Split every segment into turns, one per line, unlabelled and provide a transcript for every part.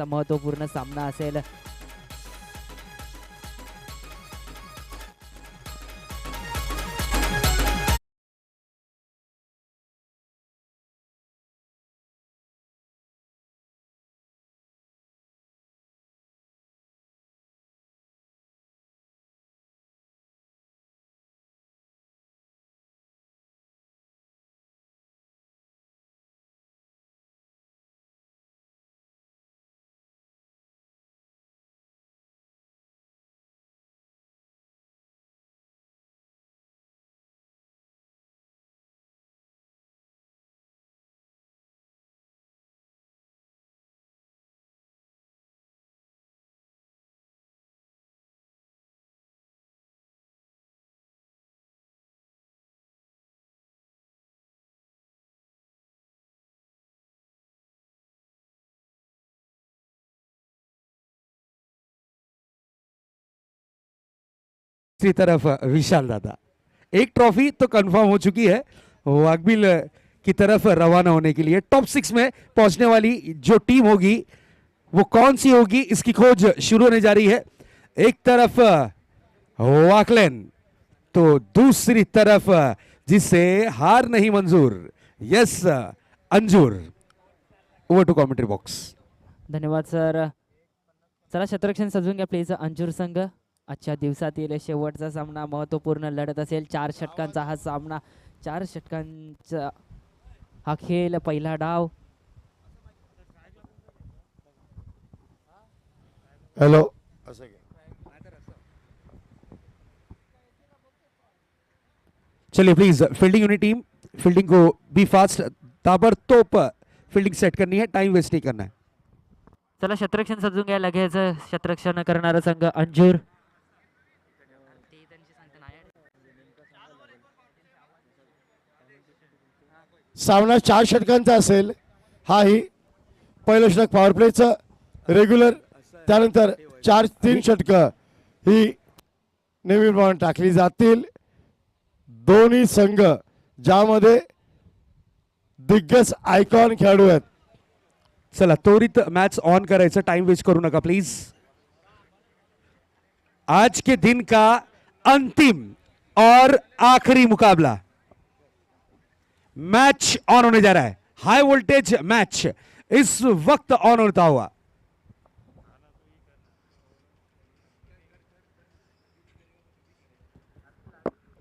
चा महत्त्वपूर्ण सामना असेल.
दूसरी तरफ विशाल दादा, एक ट्रॉफी तो कंफर्म हो चुकी है वाकबिल की तरफ रवाना होने के लिए. टॉप 6 में पहुंचने वाली जो टीम होगी वो कौन सी होगी, इसकी खोज शुरू होने जा रही है. एक तरफ वाकलैन तो दूसरी तरफ जिसे हार नहीं मंजूर, यस अंजूर. Over to commentary box.
धन्यवाद सर. चला क्षेत्ररक्षण सजवून घ्या प्लीज. अंजूर संघ आजच्या दिवसातील शेवटचा सामना महत्त्वपूर्ण लढत असेल. 4 षटकांचा हा सामना, 4 षटकांचा हा खेळ. पहिला डाव.
हेलो,
चलिए please fielding unit team, fielding को बी फास्ट, ताबड़तोब फील्डिंग सेट करनी है, टाइम वेस्ट नहीं करना है.
चला क्षेत्ररक्षण सजवून घ्या लगेच. क्षेत्ररक्षण करणारा संघ अंजूर.
सामना 4 षटकांचा असेल. हाही पहिलं षटक पॉवर प्लेचं रेग्युलर, त्यानंतर 4-3 षटकं ही नवीन बॉल टाकली जातील. दोन्ही संघ ज्यामध्ये दिग्गज आयकॉन खेळाडू आहेत.
चला त्वरित मैच ऑन करायचं, टाइम वेस्ट करू नका प्लीज. आज के दिन का अंतिम और आखिरी मुकाबला, मैच ऑन होने जा रहा है. हाई वोल्टेज मैच इस वक्त ऑन होता हुआ.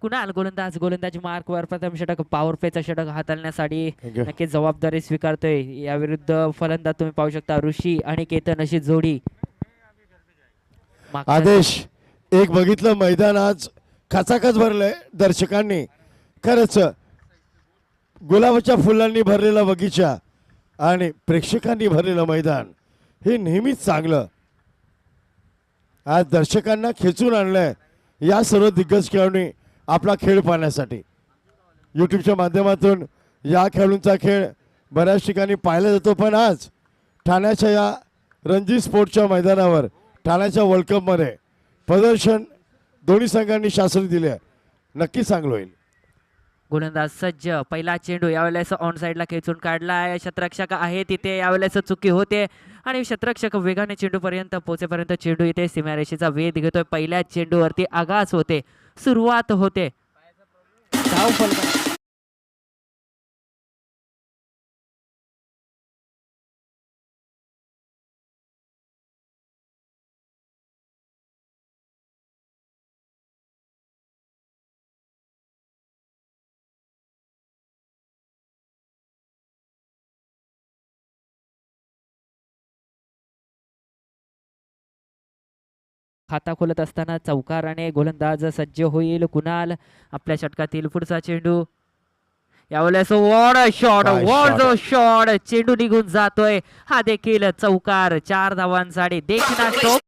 कुणाल गोलंदाजी मार्कवर प्रथम षटक, पॉवर प्लेचा षटक हाताळण्यासाठी नक्कीच जबाबदारी स्वीकारतोय. या विरुद्ध फलंदाज तुम्ही पाहू शकता ऋषी आणि केतन अशी जोडी.
आदेश एक बघितलं मैदान आज खचाखच भरलंय दर्शकांनी. खरंच गुलाबाच्या फुलांनी भरलेला बगीचा आणि प्रेक्षकांनी भरलेलं मैदान हे नेहमीच चांगलं. आज दर्शकांना खेचून आणलंय या सर्व दिग्गज खेळाडूंनी आपला खेळ पाहण्यासाठी. यूट्यूबच्या माध्यमातून या खेळाडूंचा खेळ बऱ्याच ठिकाणी पाहिला जातो, पण आज ठाण्याच्या या रणजी स्पोर्टच्या मैदानावर ठाण्याच्या वर्ल्ड कपमध्ये प्रदर्शन दोन्ही संघांनी शास्त्र दिले, नक्की चांगलं होईल.
गोलंदाज सज्ज. पहिला चेंडू यावेळेस ऑन साइडला खेचून काढला. क्षेत्ररक्षक आहे तिथे, यावेळेस चुकी होते आणि क्षेत्ररक्षक वेगाने चेंडू पर्यंत पोहोचेपर्यंत चेंडू इथे सीमारेषेचा वेध घेतोय. पहिल्या चेंडूवरती आघात होते, सुरुवात होते. धाव फलक खाता खोलत असताना चौकाराने गोलंदाज सज्ज होईल. कुणाल आपल्या षटकातील पुढचा चेंडू. यावेळेस वॉड शॉट, वॉड शॉट, चेंडू निघून जातोय. हा देखील चौकार. 4 धावांसाठी देखील स्ट्रोक.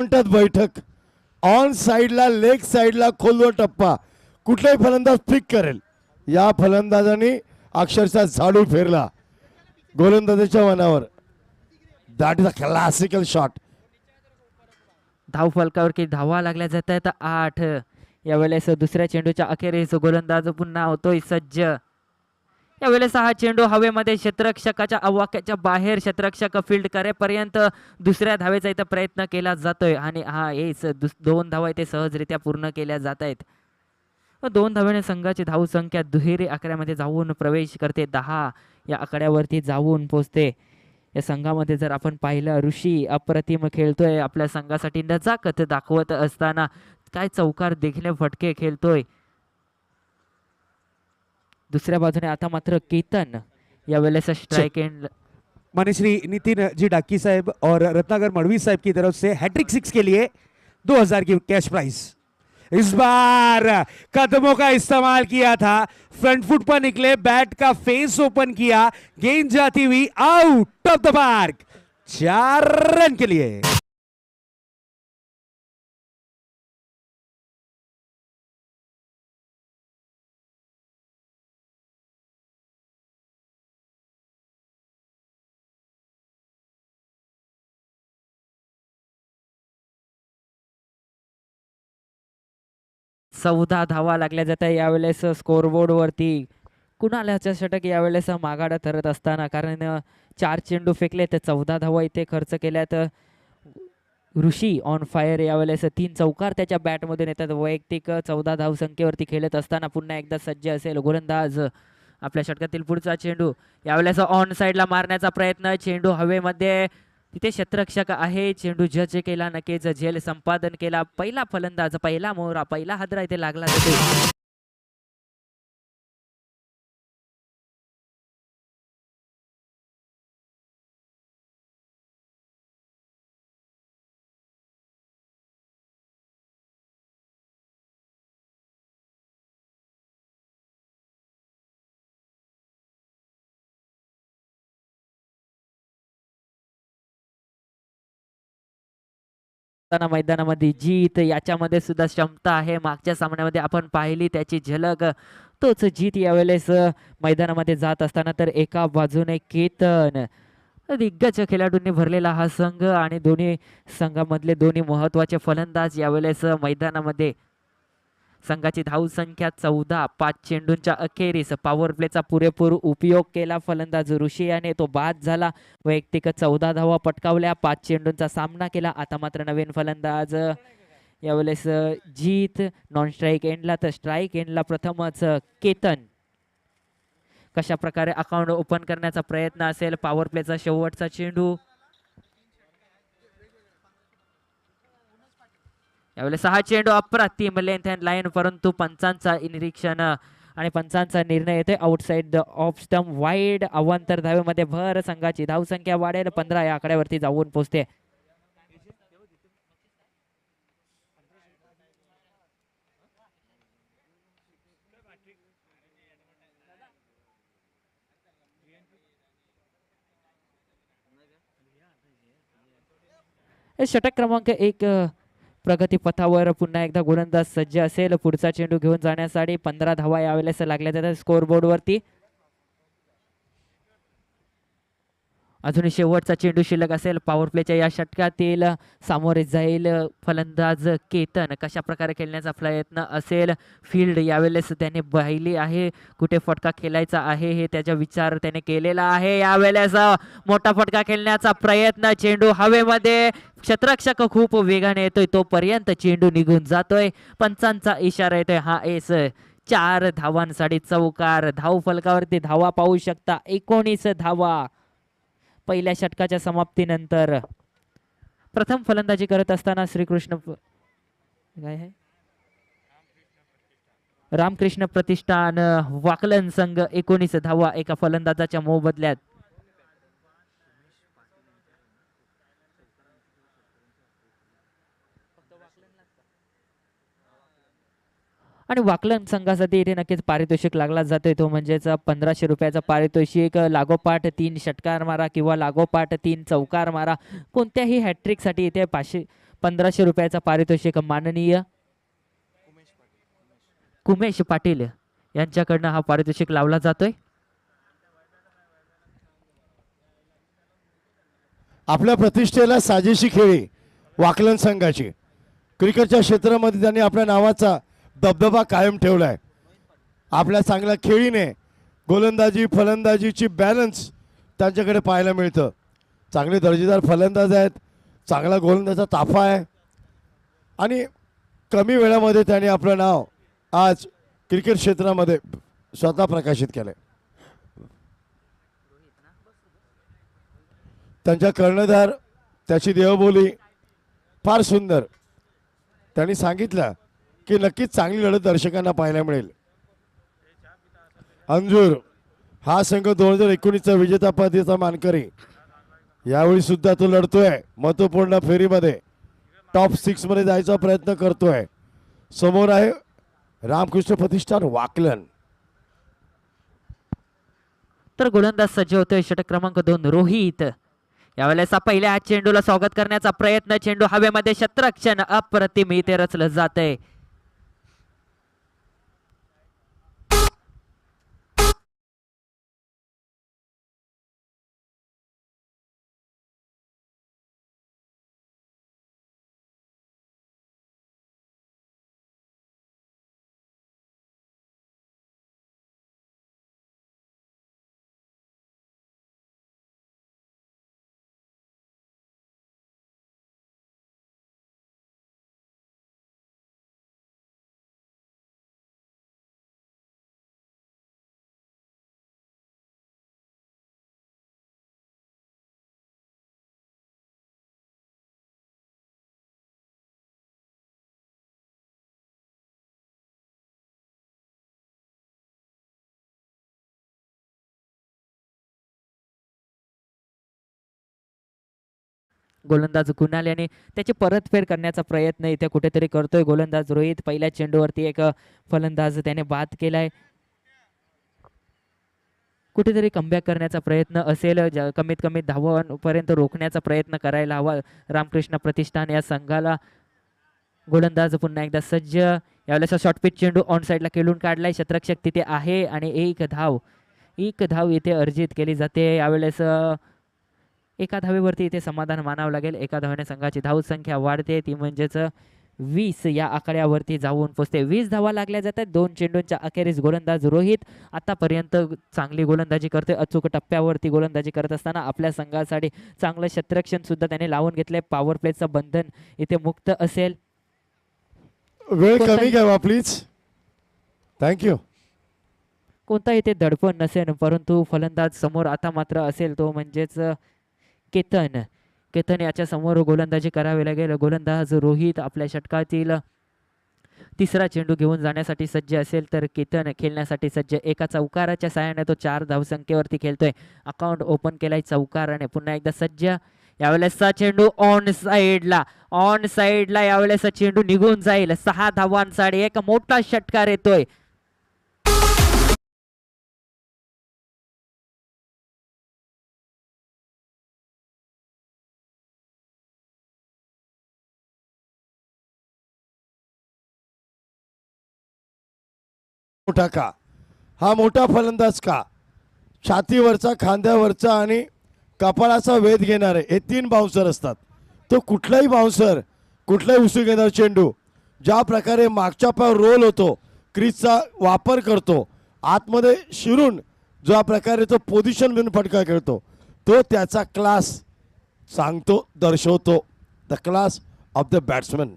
म्हणतात बैठक ऑन साइडला, लेग साइडला खोलवर टप्पा कुठलाही फलंदाज पिक करेल. या फलंदाजाने अक्षरशः झाडू फेरला गोलंदाजाच्या मनावर. That is a classical shot.
धाव फलकावरती धावा लागल्या जात आहेत 8. यावेळेस दुसऱ्या चेंडूच्या अखेरीस गोलंदाज पुन्हा होतोय सज्ज. यावेळेस हा चेंडू हवेमध्ये क्षेत्ररक्षकाच्या आवाक्याच्या बाहेर क्षेत्ररक्षक फील्ड करेपर्यंत दुसऱ्या धावेचा इथं प्रयत्न केला जातोय आणि हा एस 2 धावा इथे सहजरित्या पूर्ण केल्या जात आहेत. 2 धावेने संघाची धावसंख्या दुहेरी आकड्यामध्ये जाऊन प्रवेश करते. 10 या आकड्यावरती जाऊन पोहोचते. या संघामध्ये जर आपण पाहिलं ऋषी अप्रतिम खेळतोय आपल्या संघासाठी नजाकत दाखवत असताना काय चौकार देखणे फटके खेळतोय. दुसऱ्या बाजूने आता मात्र केतन यावेळेस स्ट्राइक एंड
माननीय श्री नितिन जी डाकी साहब और रत्नाकर मड़वी साहब की तरफ से हैट्रिक 6 के लिए 2000 की कैश प्राइज। इस बार कदमों का इस्तेमाल किया था, फ्रंट फुट पर निकले, बैट का फेस ओपन किया, गेंद जाती हुई out of the park, 4 run के लिए।
चौदा धावा लागल्या जात आहे यावेळेस स्कोरबोर्ड वरती. कुणालाच्या षटक यावेळेस माघार ठरत असताना, कारण 4 चेंडू फेकले तर 14 धावा इथे खर्च केल्यात. ऋषी ऑन फायर यावेळेस 3 चौकार त्याच्या बॅटमधून येतात. वैयक्तिक 14 धावसंख्येवरती खेळत असताना पुन्हा एकदा सज्ज असेल गोलंदाज. आपल्या षटकातील पुढचा चेंडू यावेळेस ऑन साईडला मारण्याचा प्रयत्न, चेंडू हवेमध्ये, तिथे क्षेत्ररक्षक आहे, चेंडू जज केला, नक्कीच झेल संपादन केला. पहिला फलंदाज, पहिला मोहरा, पहिला हादरा इथे लागला जातो. मैदानामध्ये जीत, याच्यामध्ये सुद्धा क्षमता आहे. मागच्या सामन्यामध्ये आपण पाहिली त्याची झलक. तोच जीत यावेळेस मैदानामध्ये जात असताना, तर एका बाजूने केतन, दिग्गज खेळाडूंनी भरलेला हा संघ आणि दोन्ही संघामधले दोन्ही महत्वाचे फलंदाज यावेळेस मैदानामध्ये. संघाची धावसंख्या 14, 5 चेंडूंच्या अखेरीस पॉवर प्लेचा पुरेपूर उपयोग केला फलंदाज ऋषी याने, तो बाद झाला. वैयक्तिक 14 धावा पटकावल्या, 5 चेंडूंचा सामना केला. आता मात्र नवीन फलंदाज यावेळेस जीत. नॉन स्ट्राईक एंडला तर स्ट्राईक एंडला प्रथमच केतन. कशा प्रकारे अकाउंट ओपन करण्याचा प्रयत्न असेल. पॉवर प्लेचा शेवटचा चेंडू यावेळेस. 6 चेंडू अप्रतिम लेंथ अँड लाईन, परंतु पंचांचा निरीक्षण आणि पंचांचा निर्णय येतोय outside the off stump wide. अवांतर धावेमध्ये भर, संघाची धावसंख्या वाढेल, 15 या आकड्यावरती जाऊन पोहोचते. षटक क्रमांक 1 प्रगती पथावर पुन्हा एकदा गोलंदाज सज्ज असेल पुढचा चेंडू घेऊन जाण्यासाठी. 15 धावा यावेळेस लागल्या जातात स्कोरबोर्ड वरती. अजून शेवटचा चेंडू शिल्लक असेल पॉवर प्लेच्या या षटकातील. सामोरे जाईल फलंदाज केतन. कशा प्रकारे खेळण्याचा प्रयत्न असेल. फील्ड यावेळेस त्याने पाहिली आहे, कुठे फटका खेळायचा आहे हे त्याचा विचार त्याने केलेला आहे. यावेळेस मोठा फटका खेळण्याचा प्रयत्न, चेंडू हवेमध्ये, क्षेत्ररक्षक खूप वेगाने येतोय, तोपर्यंत चेंडू निघून जातोय. पंचांचा इशारा येतोय, हा एस. 4 धावांसाठी चौकार. धाव फलकावरती धावा पाहू शकता, 19 धावा पहिल्या षटकाच्या समाप्तीनंतर. प्रथम फलंदाजी करत असताना श्रीकृष्ण काय आहे रामकृष्ण प्रतिष्ठान वाकलन संघ 19 धावा एका फलंदाजाच्या मोबदल्यात. आणि वाकलन संघासाठी इथे नक्कीच पारितोषिक लागला जातोय, तो म्हणजेच 1500 रुपयाचा पारितोषिक. लागोपाठ 3 षटकार मारा किंवा लागोपाठ 3 चौकार मारा, कोणत्याही हॅट्रिक साठी इथे 1500 रुपयाचा पारितोषिक माननीय कुमेश पाटील यांच्याकडनं हा पारितोषिक लावला जातोय.
आपल्या प्रतिष्ठेला साजेशी खेळी वाकलन संघाची. क्रिकेटच्या क्षेत्रामध्ये त्यांनी आपल्या नावाचा दबदबा कायम ठेवला आहे. आपल्या चांगल्या खेळीने गोलंदाजी फलंदाजीची बॅलन्स त्यांच्याकडे पाहायला मिळतं. चांगले दर्जेदार फलंदाज आहेत, चांगला गोलंदाजा ताफा आहे आणि कमी वेळामध्ये त्यांनी आपलं नाव आज क्रिकेट क्षेत्रामध्ये स्वतः प्रकाशित केलं. त्यांच्या कर्णधार त्याची देहबोली फार सुंदर. त्यांनी सांगितलं की नक्कीच चांगली लढत दर्शकांना पाहायला मिळेल. अंजूर हा संघ 2019चा विजेतापदाचा मानकरी. यावेळी सुद्धा तो लढतोय महत्वपूर्ण फेरीमध्ये, टॉप 6 मध्ये जायचा प्रयत्न करतोय. समोर आहे रामकृष्ण प्रतिष्ठान वाकलन.
तर गोलंदाज सज्ज होतोय षटक क्रमांक 2 रोहित. यावेळेस पहिल्या चेंडूला स्वागत करण्याचा प्रयत्न, चेंडू हवेमध्ये, क्षेत्ररक्षण अप्रतिम इथे रचलं जातंय. गोलंदाज कुणाल याने त्याची परतफेड करण्याचा प्रयत्न इथे कुठेतरी करतोय गोलंदाज रोहित. पहिल्या चेंडूवरती एक फलंदाज त्याने बाद केलाय. कुठेतरी कमबॅक करण्याचा प्रयत्न असेल, कमीत कमी धावांपर्यंत रोखण्याचा प्रयत्न करायला हवा रामकृष्ण प्रतिष्ठान या संघाला. गोलंदाज पुन्हा एकदा सज्ज. यावेळेस शॉर्ट पिच चेंडू ऑन साईडला खेळून काढलाय, क्षेत्ररक्षक तिथे आहे आणि एक धाव इथे अर्जित केली जाते. यावेळेस एका धावेवरती इथे समाधान मानावं लागेल. एका धावेने संघाची धावसंख्या वाढते, ती म्हणजेच 20 या आकड्यावरती जाऊन पोचते. 20 धावा लागल्या जातात 2 चेंडूंच्या अखेरीस. गोलंदाज रोहित आतापर्यंत चांगली गोलंदाजी करतोय. अचूक टप्प्यावरती गोलंदाजी करत असताना आपल्या संघासाठी चांगलं क्षेत्ररक्षण सुद्धा त्याने लावून घेतलंय. पॉवर प्लेचं बंधन इथे मुक्त असेल.
वेळ कमी घ्यावा प्लीज. थँक्यू.
कोणता इथे दडपण नसेल, परंतु फलंदाज समोर आता मात्र असेल तो म्हणजेच केतन याच्या समोर गोलंदाजी करावी लागेल. गोलंदाज रोहित आपल्या षटकातील तिसरा चेंडू घेऊन जाण्यासाठी सज्ज असेल, तर केतन खेळण्यासाठी सज्ज. एका चौकाराच्या साहाय्याने तो 4 धावसंख्येवरती खेळतोय. अकाउंट ओपन केलाय चौकाराने. पुन्हा एकदा सज्ज. यावेळेस चेंडू ऑन साईडला यावेळेस चेंडू निघून जाईल. 6 धावांसाठी एक मोठा षटकार येतोय.
मोठा का? हा मोठा फलंदाज का? छातीवरचा, खांद्यावरचा आणि कपाळाचा वेध घेणारे हे 3 बाउन्सर असतात. तो कुठलाही बाउन्सर, कुठलाही उसू घेणार चेंडू ज्या प्रकारे मागच्या पायावर रोल होतो, क्रीजचा वापर करतो, आतमध्ये शिरून ज्या प्रकारे तो पोझिशन घेऊन फटका खेळतो, तो त्याचा क्लास सांगतो, दर्शवतो. The class of the batsman.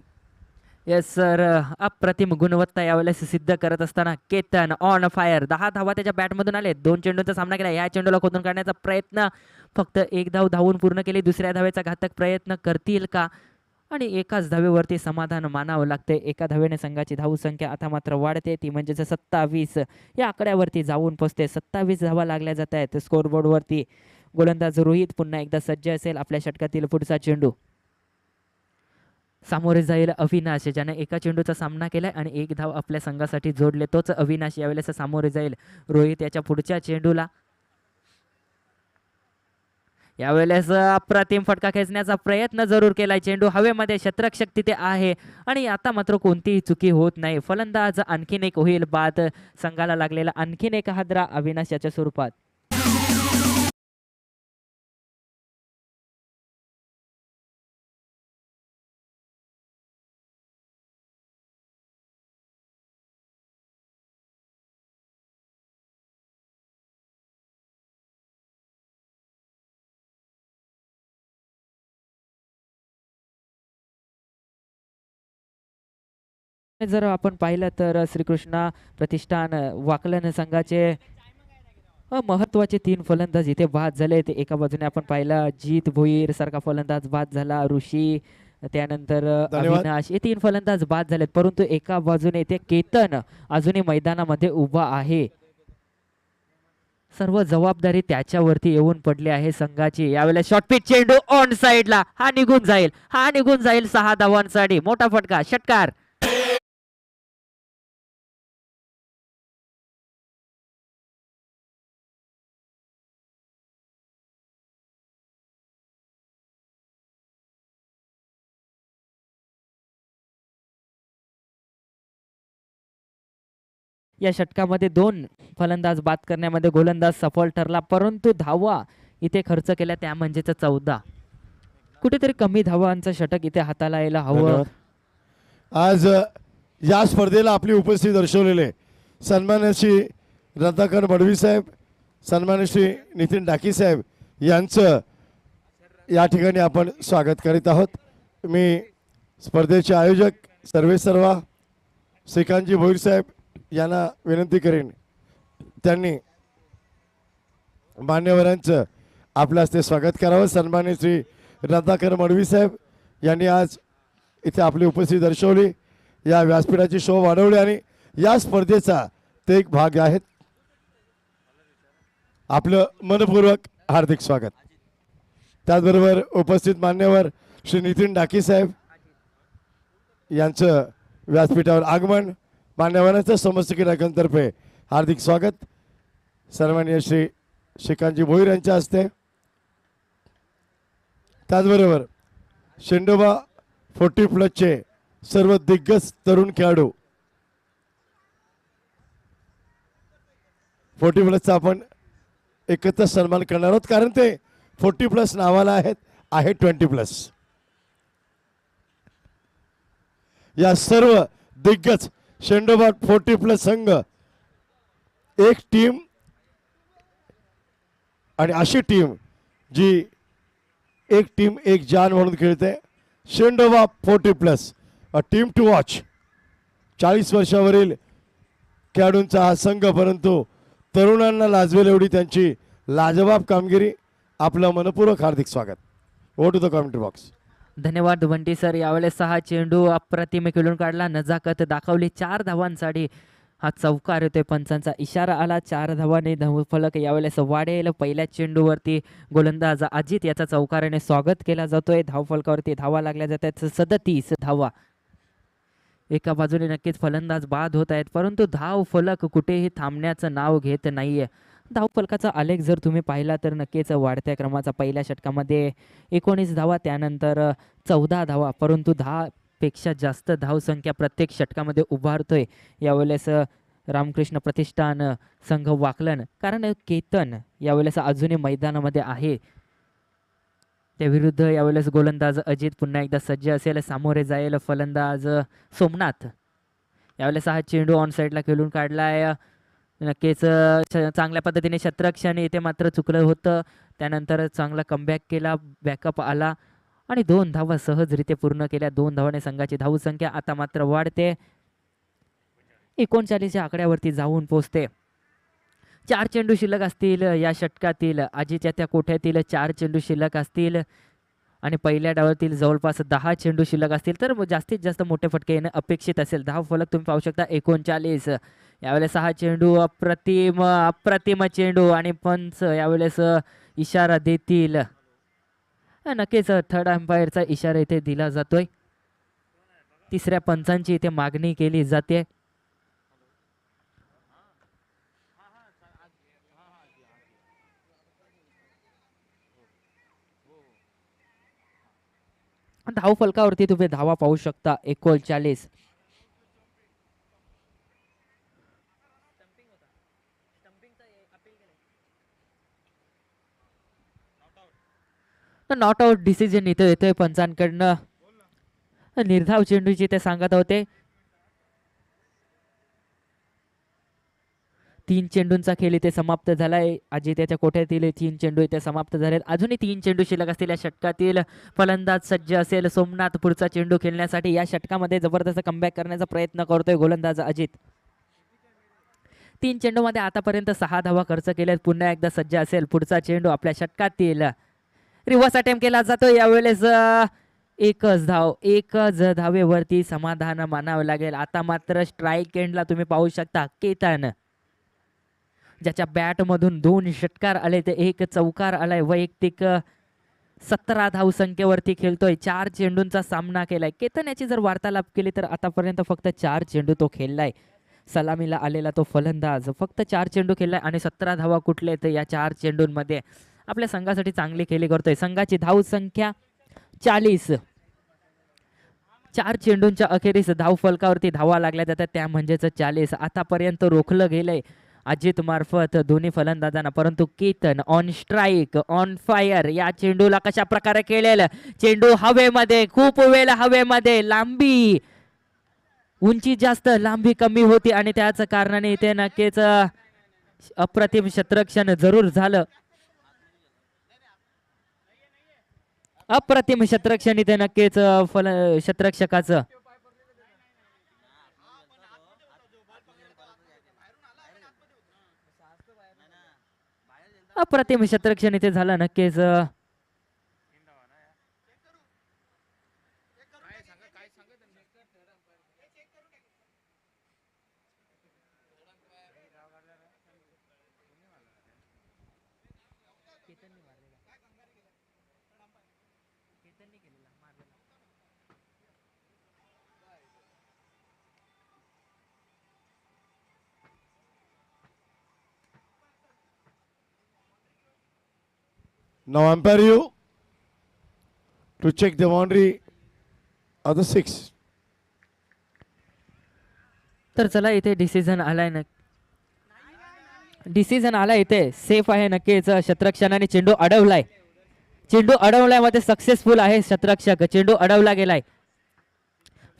Yes sir. अप्रतिम गुणवत्ता यावेळेस सिद्ध करत असताना केतन ऑन फायर. 10 धावा त्याच्या बॅटमधून आले. 2 चेंडूंचा सामना केला. या चेंडूला खोदून काढण्याचा प्रयत्न, फक्त 1 धाव धावून पूर्ण केली. दुसऱ्या धावेचा घातक प्रयत्न करतील का? आणि एकाच धावेवरती समाधान मानावं लागते. एका धावेने संघाची धावसंख्या आता मात्र वाढते, ती म्हणजेच 27 या आकड्यावरती जाऊन पोचते. 27 धावा लागल्या जात आहेत स्कोरबोर्डवरती. गोलंदाज रोहित पुन्हा एकदा सज्ज असेल. आपल्या षटकातील पुढचा चेंडू सामोरे जाईल अविनाश, ज्याने एका चेंडूचा सामना केलाय आणि 1 धाव आपल्या संघासाठी जोडले. तोच अविनाश यावेळेस सामोरे जाईल रोहित याच्या पुढच्या चेंडूला. यावेळेस अप्रतिम फटका खेचण्याचा प्रयत्न जरूर केलाय. चेंडू हवेमध्ये, क्षेत्ररक्षक तिथे आहे आणि आता मात्र कोणतीही चुकी होत नाही. फलंदाज आणखीन एक होईल बाद. संघाला लागलेला आणखीन एक हादरा अविनाश याच्या स्वरूपात. जर आपण पाहिलं तर श्रीकृष्णा प्रतिष्ठान वाकलन संघाचे महत्वाचे 3 फलंदाज इथे बाद झाले. ते एका बाजूने आपण पाहिला जीत भोईर सारखा फलंदाज बाद झाला, ऋषी त्यानंतर
धन्यवाद.
अविनाश, हे 3 फलंदाज बाद झालेत. परंतु एका बाजूने इथे केतन अजूनही मैदानामध्ये उभा आहे. सर्व जबाबदारी त्याच्यावरती येऊन पडली आहे संघाची. यावेळेला शॉर्ट पिच चेंडू ऑन साइडला, हा निघून जाईल, हा निघून जाईल. 6 धावांसाठी मोठा फटका, षटकार. या षटकामध्ये 2 फलंदाज बाद करण्यामध्ये गोलंदाज सफल ठरला, परंतु धावा इथे खर्च केल्या त्या म्हणजेच 14. कुठेतरी कमी धावांचं षटक इथे हाताला यायला हवं.
धन्यवाद. आज या स्पर्धेला आपली उपस्थिती दर्शवलेले सन्मान्य श्री रत्नाकर मडवी साहेब, सन्मान्य श्री नितीन डाकी साहेब यांचं या ठिकाणी आपण स्वागत करीत आहोत. मी स्पर्धेचे आयोजक सर्वेसर्वा श्रीकांतजी भोईर साहेब यांना विनंती करेन त्यांनी मान्यवरांचं आपल्या हस्ते स्वागत करावं. सन्मान्य श्री रत्नाकर मडवी साहेब यांनी आज इथे आपली उपस्थिती दर्शवली, या व्यासपीठाची शोभा वाढवली आणि या स्पर्धेचा ते एक भाग आहेत. आपलं मनपूर्वक हार्दिक स्वागत. त्याचबरोबर उपस्थित मान्यवर श्री नितीन डाकी साहेब यांचं व्यासपीठावर आगमन, मान्यवरांचं समस्त क्रीडांगणातर्फे हार्दिक स्वागत. सन्माननीय श्री श्रीकांतजी भोईर यांच्या हस्ते. त्याचबरोबर शेंडोबा 40+ सर्व दिग्गज तरुण खेळाडू 40+ आपण एकत्र सन्मान करणार आहोत, कारण ते 40+ नावाला आहे 20+. या सर्व दिग्गज शेंडोबा 40+ संघ एक टीम आणि अशी टीम जी एक टीम एक जान म्हणून खेळते. शेंडोबा 40+ अ टीम टू वॉच. 40 वर्षावरील खेळाडूंचा हा संघ, परंतु तरुणांना लाजवेल एवढी त्यांची लाजवाब कामगिरी. आपलं मनपूर्वक हार्दिक स्वागत. Over to the commentary box.
धन्यवाद बंटी सर. यावेळेस हा चेंडू अप्रतिम खेळून काढला, नजाकत दाखवली. 4 धावांसाठी हा चौकार येतोय, पंचांचा इशारा आला. 4 धावाने धावफलक यावेळेस वाढेल. पहिल्या चेंडूवरती गोलंदाज अजित याचा चौकाराने स्वागत केला जातोय. धावफलकावरती धावा लागल्या जात आहेत 37 धावा. एका बाजूने नक्कीच फलंदाज बाद होत आहेत, परंतु धाव फलक कुठेही थांबण्याचं नाव घेत नाहीये. धावफलकाचा आलेख जर तुम्ही पाहिला तर नक्कीच वाढत्या क्रमाचा पहिल्या षटकामध्ये 19 धावा, त्यानंतर 14 धावा, परंतु 10 पेक्षा जास्त धावसंख्या प्रत्येक षटकामध्ये उभारतोय यावेळेस रामकृष्ण प्रतिष्ठान संघ वाकलन. कारण केतन यावेळेस अजूनही मैदानामध्ये आहे. त्या विरुद्ध यावेळेस गोलंदाज अजित पुन्हा एकदा सज्ज असेल, सामोरे जाईल फलंदाज सोमनाथ. यावेळेस हा चेंडू ऑन साईडला खेळून काढलाय. नक्कीच चांगल्या पद्धतीने शतरक्षण इथे मात्र चुकलं होतं. त्यानंतर चांगला कमबॅक केला, बॅकअप आला आणि 2 धावा सहजरित्या पूर्ण केल्या. 2 धावाने संघाची धावसंख्या आता मात्र वाढते, 39च्या आकड्यावरती जाऊन पोहोचते. 4 चेंडू शिल्लक असतील या षटकातील. आजीच्या त्या कोठ्यातील 4 चेंडू शिल्लक असतील आणि पहिल्या डावातील जवळपास 10 चेंडू शिल्लक असतील तर जास्तीत जास्त मोठे फटके येणं अपेक्षित असेल. धाव फलक तुम्ही पाहू शकता 39. यावेळेस हा चेंडू अप्रतिम चेंडू आणि पंच यावेळेस इशारा देतील. नक्कीच थर्ड अंपायरचा इशारा इथे दिला जातोय. 3ऱ्या पंचांची इथे मागणी केली जाते. धाव फलकावरती तुम्ही धावा पाहू शकता 39. नॉट आउट डिसिजन इथं येतोय पंचांकडनं. निर्धाव चेंडूची ते सांगत होते. 3 चेंडूंचा खेळ इथे समाप्त झालाय. अजित्याच्या कोठ्यातील 3 चेंडू इथे समाप्त झालेत. अजूनही 3 चेंडू शिल्लक असतील. या षटकातील फलंदाज सज्ज असेल सोमनाथ पुढचा चेंडू खेळण्यासाठी. या षटकामध्ये जबरदस्त कमबॅक करण्याचा प्रयत्न करतोय गोलंदाज अजित. 3 चेंडूमध्ये आतापर्यंत 6 धावा खर्च केल्यात. पुन्हा एकदा सज्ज असेल पुढचा चेंडू आपल्या षटकातील. रिव्हर्स अटेम्प्ट केला जातो. यावेळेस एकच धावेवरती समाधान मानावं लागेल. आता मात्र स्ट्राईक एंडला तुम्ही पाहू शकता केतन, ज्याच्या बॅट मधून 2 षटकार आले ते 1 चौकार आलाय. वैयक्तिक 17 धावसंख्येवरती खेळतोय. 4 चेंडूंचा सामना केलाय. केतन याची जर वार्तालाप केली तर आतापर्यंत फक्त 4 चेंडू तो खेळलाय. सलामीला आलेला तो फलंदाज फक्त 4 चेंडू खेळलाय आणि 17 धावा कुठले तर या 4 चेंडूंमध्ये आपल्या संघासाठी चांगली खेळी करतोय. संघाची धावसंख्या 40. 4 चेंडूंच्या अखेरीस धाव फलकावरती धावा लागल्या जातात त्या म्हणजेच 40. आतापर्यंत रोखलं गेलंय अजित मार्फत दोन्ही फलंदाजांना, परंतु Ketan on strike on fire या चेंडूला कशा प्रकारे खेळेल. चेंडू हवेमध्ये, खूप वेळ हवेमध्ये, लांबी उंची जास्त लांबी कमी होती आणि त्याच कारणाने इथे नक्कीच अप्रतिम क्षेत्ररक्षण जरूर झालं. अप्रतिम क्षेत्ररक्षण इथे नक्कीच क्षेत्ररक्षकाचं. अप्रतिम क्षेत्ररक्षण इथे झालं नक्कीच.
Now umpire you to check the boundary of the 6.
तर चला इथे डिसिजन आलाय ना, डिसिजन आलाय इथे सेफ आहे नक्कीच. क्षेत्ररक्षणाने चेंडू अडवलाय. चेंडू अडवलाय मध्ये सक्सेसफुल आहे क्षेत्ररक्षक. चेंडू अडवला गेलाय.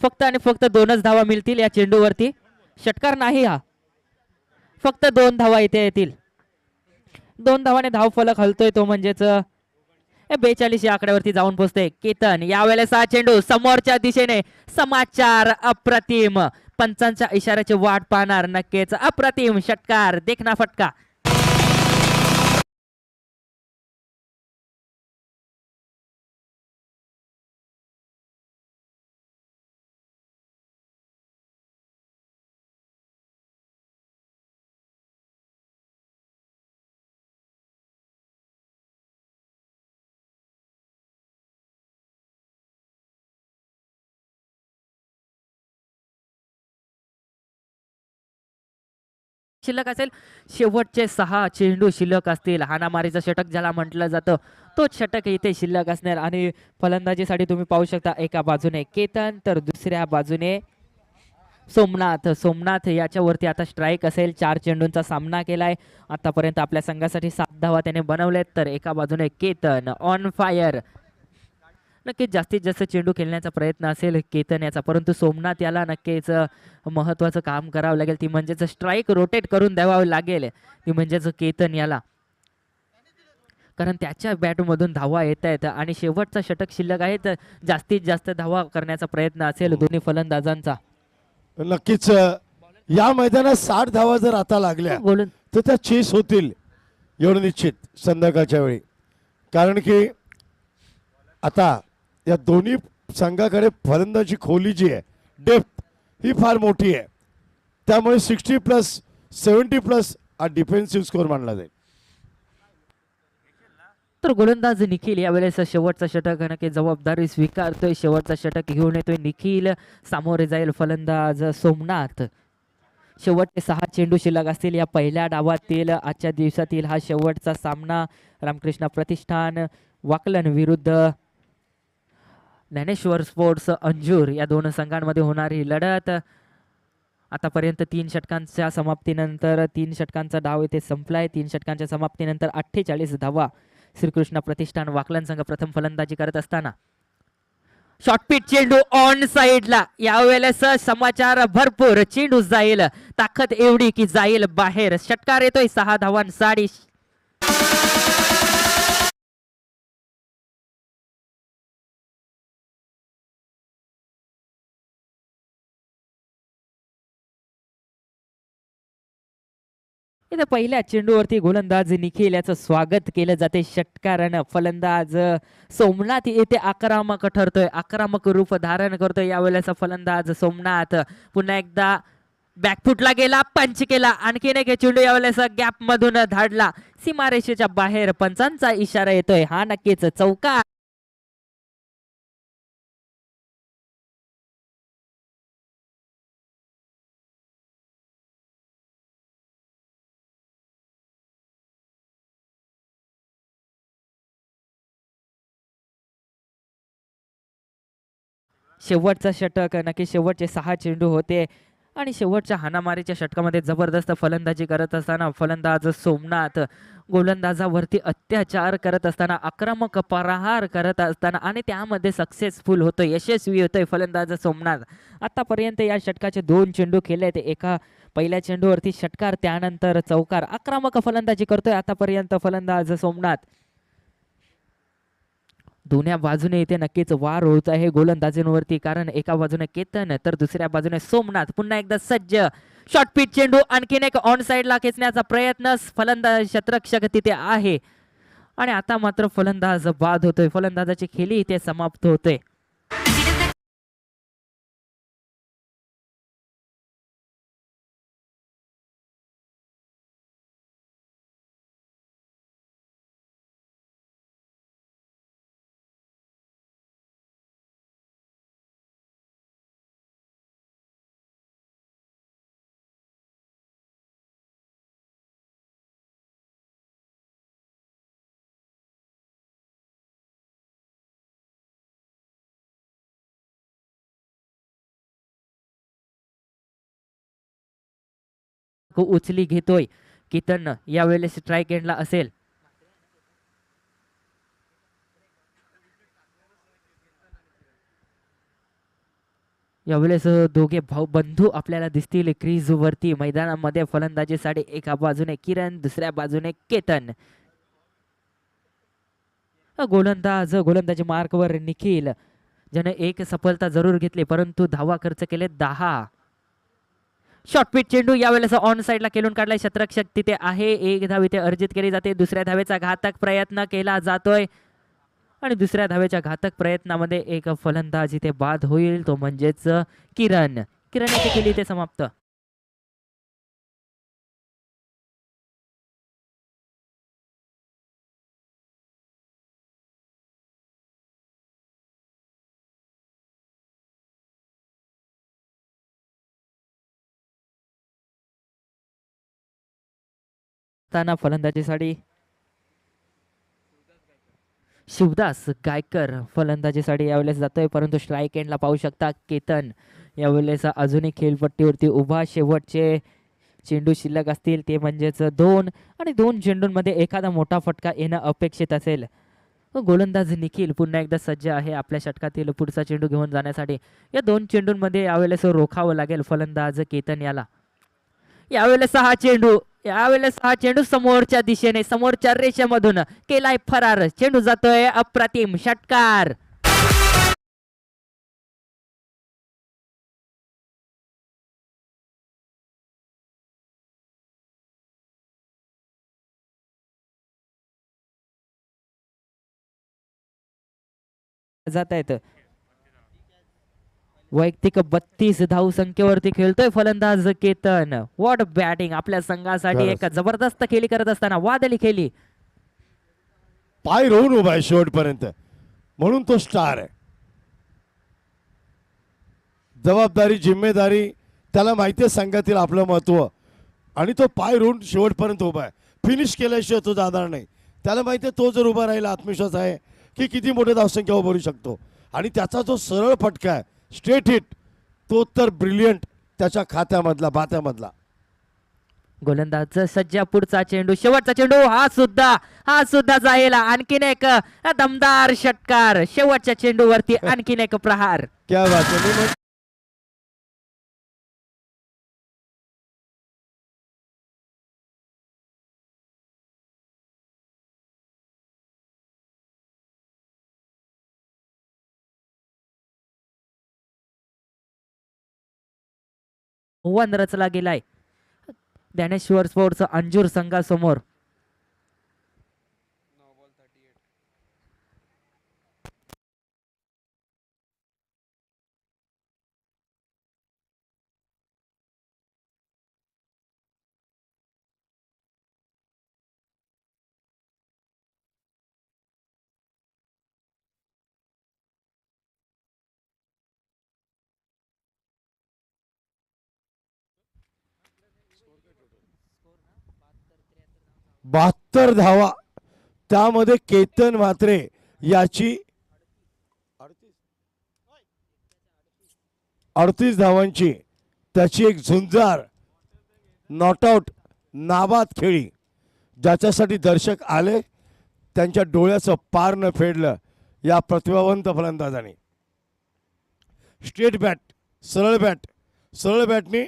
फक्त आणि फक्त 2च धावा मिळतील या चेंडूवरती. षटकार नाही हा, फक्त 2 धावा इथे येतील. 2 धावाने धाव फलक हलतोय तो म्हणजेच 42 या आकड्यावरती जाऊन पोहोचते केतन. यावेळेस हा चेंडू समोरच्या दिशेने. समाचार अप्रतिम. पंचांच्या इशाऱ्याची वाट पाहणार नक्कीच. अप्रतिम षटकार, देखना फटका. शिल्लक असेल. शेवटचे 6 चेंडू शिल्लक असतील. हाणामारीचं षटक ज्याला म्हटलं जातं तोच षटक इथे शिल्लक असणार. आणि फलंदाजीसाठी तुम्ही पाहू शकता एका बाजूने केतन तर दुसऱ्या बाजूने सोमनाथ. सोमनाथ याच्यावरती आता स्ट्राईक असेल. 4 चेंडूंचा सामना केलाय आतापर्यंत. आपल्या संघासाठी 7 धावा त्याने बनवलेत. तर एका बाजूने केतन ऑन फायर. नक्कीच जास्तीत जास्त चेंडू खेळण्याचा प्रयत्न असेल केतन याचा, परंतु सोमनाथ याला नक्कीच महत्त्वाचं काम करावं लागेल. ती म्हणजेच स्ट्राईक रोटेट करून द्यावं लागेल. ती म्हणजेच केतन याला, कारण त्याच्या बॅटमधून धावा येत आहेत आणि शेवटचा षटक शिल्लक आहे. तर जास्तीत जास्त धावा करण्याचा प्रयत्न असेल दोन्ही फलंदाजांचा.
नक्कीच या मैदानात 60 धावा जर आता लागल्या
बोलून
तर त्या चेस होतील एवढं निश्चित संध्याकाळच्या वेळी. कारण की आता या दोन्ही संघाकडे फलंदाजी खोली जी आहे, डेप्थ ही फार मोठी आहे. त्यामुळे 60+ 70+ हा डिफेन्सिव्ह स्कोर मानला जाईल.
तर गोलंदाज निखिल यावेळेस शेवटचा षटक नक्की जबाबदारी स्वीकारतोय. शेवटचा षटक घेऊन येतोय निखिल. सामोरे जाईल फलंदाज सोमनाथ. शेवटचे 6 चेंडू शिल्लक असतील या पहिल्या डावातील. आजच्या दिवसातील हा शेवटचा सामना. रामकृष्ण प्रतिष्ठान वाकलन विरुद्ध ज्ञानेश्वर स्पोर्ट्स अंजूर या 2 संघांमध्ये होणारी लढत. आतापर्यंत 3 षटकांच्या समाप्तीनंतर 3 षटकांचा डाव इथे संपलाय. 3 षटकांच्या समाप्तीनंतर 48 धावा श्रीकृष्ण प्रतिष्ठान वाकलन संघ प्रथम फलंदाजी करत असताना शॉर्टपिट चेंडू ऑन साइडला, यावेळेस समाचार भरपूर, चेंडू जाईल, ताकद एवढी की जाईल बाहेर. षटकार येतोय 6 धावांसाठी. इथे पहिल्या चेंडूवरती गोलंदाज निखिल याचं स्वागत केलं जाते षटकारानं. फलंदाज सोमनाथ येथे आक्रमक ठरतोय, आक्रमक रूप धारण करतोय. यावेळेस फलंदाज सोमनाथ पुन्हा एकदा बॅकफुटला गेला, पंच केला, आणखीन एक चेंडू यावेळेस गॅप मधून धाडला, सीमारेषेच्या बाहेर. पंचांचा इशारा येतोय, हा नक्कीच चौकार. शेवटचा षटक, नक्की शेवटचे 6 चेंडू होते आणि शेवटच्या हाणामारीच्या षटकामध्ये जबरदस्त फलंदाजी करत असताना फलंदाज सोमनाथ गोलंदाजावरती अत्याचार करत असताना, आक्रमक प्रहार करत असताना आणि त्यामध्ये सक्सेसफुल होतोय, यशस्वी होतोय फलंदाज सोमनाथ. आतापर्यंत या षटकाचे 2 चेंडू खेळलेत, एका पहिल्या चेंडूवरती षटकार, त्यानंतर चौकार. आक्रमक फलंदाजी करतोय आतापर्यंत फलंदाज सोमनाथ. दोन्ही बाजूने इथे नक्कीच वार होत आहे गोलंदाजींवरती, कारण एका बाजूने केतन तर दुसऱ्या बाजूने सोमनाथ. पुन्हा एकदा सज्ज, शॉर्टपिच चेंडू, आणखीन एक ऑन साइडला खेचण्याचा प्रयत्न, फलंदाज क्षेत्ररक्षक तिथे आहे आणि आता मात्र फलंदाज बाद होतोय, फलंदाजाची खेळी इथे समाप्त होते. उचली घेतोय केतन, यावेळेस स्ट्राईक एंडला असेल. यावेळेस दोघे भाऊ बंधू आपल्याला दिसतील क्रीज वरती मैदानामध्ये. फलंदाजीसाठी एका बाजूने किरण, दुसऱ्या बाजूने केतन. गोलंदाजी मार्कवर निखिल, ज्याने एक सफलता जरूर घेतली परंतु धावा खर्च केले 10. शॉर्टपिट चेंडू यावेळेस ऑन साइडला खेळून काढलाय, क्षेत्ररक्षक तिथे आहे, एक धाव इथे अर्जित केली जाते. दुसऱ्या धावेचा घातक प्रयत्न केला जातोय आणि दुसऱ्या धावेच्या घातक प्रयत्नामध्ये एक फलंदाज इथे बाद होईल, तो म्हणजेच किरण. इथे केली ते समाप्त. फलंदाजीसाठी शिवदास गायकर फलंदाजीसाठी यावेळेस जातोय, परंतु स्ट्राईक एंडला पाहू शकता केतन यावेळेस अजूनही खेळपट्टीवरती उभा. शेवटचे चेंडू शिल्लक असतील ते म्हणजेच 2 आणि 2 चेंडूंमध्ये एखादा मोठा फटका येणं अपेक्षित असेल. गोलंदाज निखिल पुन्हा एकदा सज्ज आहे आपल्या षटकातील पुढचा चेंडू घेऊन जाण्यासाठी. या 2 चेंडूंमध्ये यावेळेस रोखावं लागेल फलंदाज केतन याला. यावेळेस हा चेंडू समोरच्या दिशेने, समोरच्या रेषेमधून केलाय फरार. चेंडू जातोय अप्रतिम, षटकार. जात आहेत. वैयक्तिक 32 धाव संख्येवरती खेळतोय फलंदाज केतन. व्हॉट बॅटिंग आपल्या संघासाठी, एक जबरदस्त खेळी करत असताना वादळी खेळी.
पाय रोवून उभा आहे शेवटपर्यंत, म्हणून तो स्टार आहे. जबाबदारी, जिम्मेदारी त्याला माहिती आहे संघातील आपलं महत्व, आणि तो पाय रोवून शेवटपर्यंत उभा आहे. फिनिश केल्याशिवाय तो जाणार नाही. त्याला माहिती आहे तो जर उभा राहिला, आत्मविश्वास आहे की किती मोठे धावसंख्या उभारू शकतो. आणि त्याचा जो सरळ फटका आहे, स्ट्रेट हिट, तो तर ब्रिलियंट त्याच्या खात्यामधला, बात्यामधला.
गोलंदाज सज्ज, पुढचा चेंडू, शेवटचा चेंडू, हा सुद्धा जाईल. आणखीन एक दमदार षटकार, शेवटच्या चेंडूवरती आणखीन एक प्रहार.
क्या बात आहे. मी म्हण-
वन रचला गेलाय ज्ञानेश्वर स्पोर्ट्स अंजूर संघासमोर.
बहात्तर धावा, त्यामध्ये केतन म्हात्रे याची 38 धावांची त्याची एक झुंजार नॉट आउट नाबाद खेळी, ज्याच्यासाठी दर्शक आले, त्यांच्या डोळ्याचं पार न फेडलं या प्रतिभावंत फलंदाजाने. स्ट्रेट बॅट, सरळ बॅटनी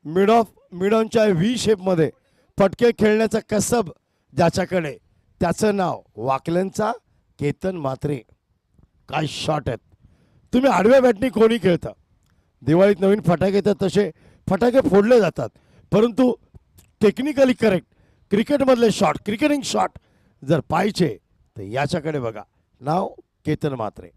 मिड ऑनच्या व्ही शेपमध्ये फटके खेळण्याचा कसब ज्याच्याकडे, त्याचं नाव वाकल्यांचा केतन म्हात्रे. काय शॉट आहेत. तुम्ही आडव्या बॅटनी कोणी खेळता, दिवाळीत नवीन फटाके येतात तसे फटाके फोडले जातात, परंतु टेक्निकली करेक्ट क्रिकेटमधले शॉट, क्रिकेटिंग शॉट जर पाहिजे तर याच्याकडे बघा, नाव केतन म्हात्रे.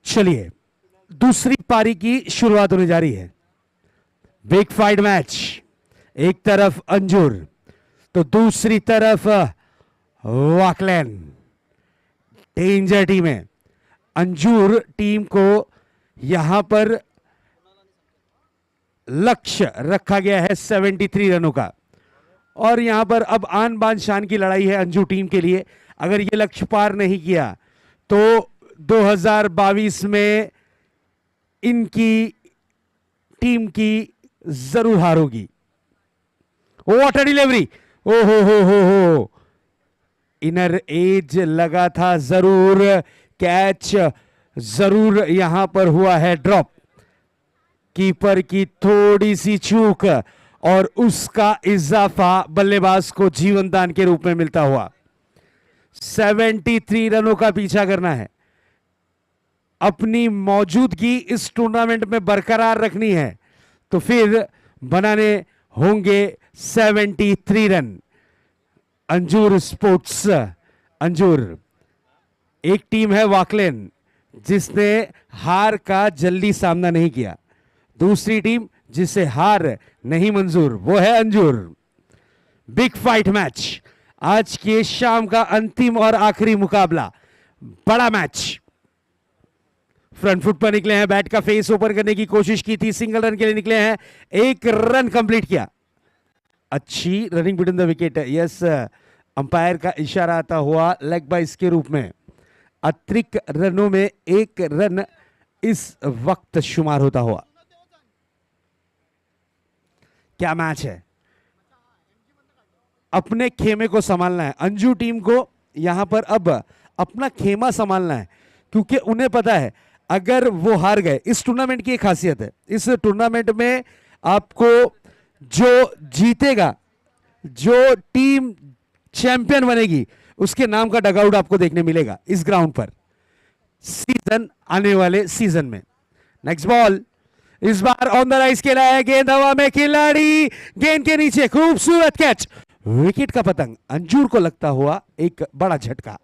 चलिए दूसरी पारी की शुरुआत होने जा रही है. बिग फाइट मैच, एक तरफ अंजुर तो दूसरी तरफ वाकलैन. डेंजर टीम है. अंजुर टीम को यहां पर लक्ष्य रखा गया है 73 रनों का, और यहां पर अब आन बान शान की लड़ाई है अंजू टीम के लिए. अगर ये लक्ष्य पार नहीं किया तो 2022 में इनकी टीम की जरूर हार होगी. वाटर डिलीवरी, ओ हो, इनर एज लगा था जरूर, कैच जरूर यहां पर हुआ है ड्रॉप. कीपर की थोड़ी सी चूक और उसका इजाफा बल्लेबाज को जीवन दान के रूप में मिलता हुआ. 73 रनों का पीछा करना है, अपनी मौजूदगी इस टूर्नामेंट में बरकरार रखनी है, तो फिर बनाने होंगे 73 रन. अंजूर स्पोर्ट्स अंजूर। एक टीम है वाकलेन जिसने हार का जल्दी सामना नहीं किया, दूसरी टीम जिसे हार नहीं मंजूर वो है अंजूर। बिग फाइट मैच, आज के शाम का अंतिम और आखिरी मुकाबला, बड़ा मैच। फ्रंट फुट पर निकले हैं, बैट का फेस ऊपर करने की कोशिश की थी, सिंगल रन के लिए निकले हैं, एक रन कंप्लीट किया। अच्छी running between the wicket, yes umpire का इशारा आता हुआ लेग बाइस के रूप में। अतिरिक्त रनों में एक रन इस वक्त शुमार होता हुआ। क्या मैच है, अपने खेमे को संभालना है अंजू टीम को, यहां पर अब अपना खेमा संभालना है, क्योंकि उन्हें पता है अगर वो हार गए, इस टूर्नामेंट की एक खासियत है, इस टूर्नामेंट में आपको जो जीतेगा, जो टीम चैंपियन बनेगी, उसके नाम का डगआउट आपको देखने मिलेगा इस ग्राउंड पर सीजन, आने वाले सीजन में। Next ball, is bar on the rise खेला है, गेंद हवा में, खिलाड़ी गेंद के नीचे, खूबसूरत कैच, विकेट का पतंग, अंजूर को लगता हुआ एक बड़ा झटका।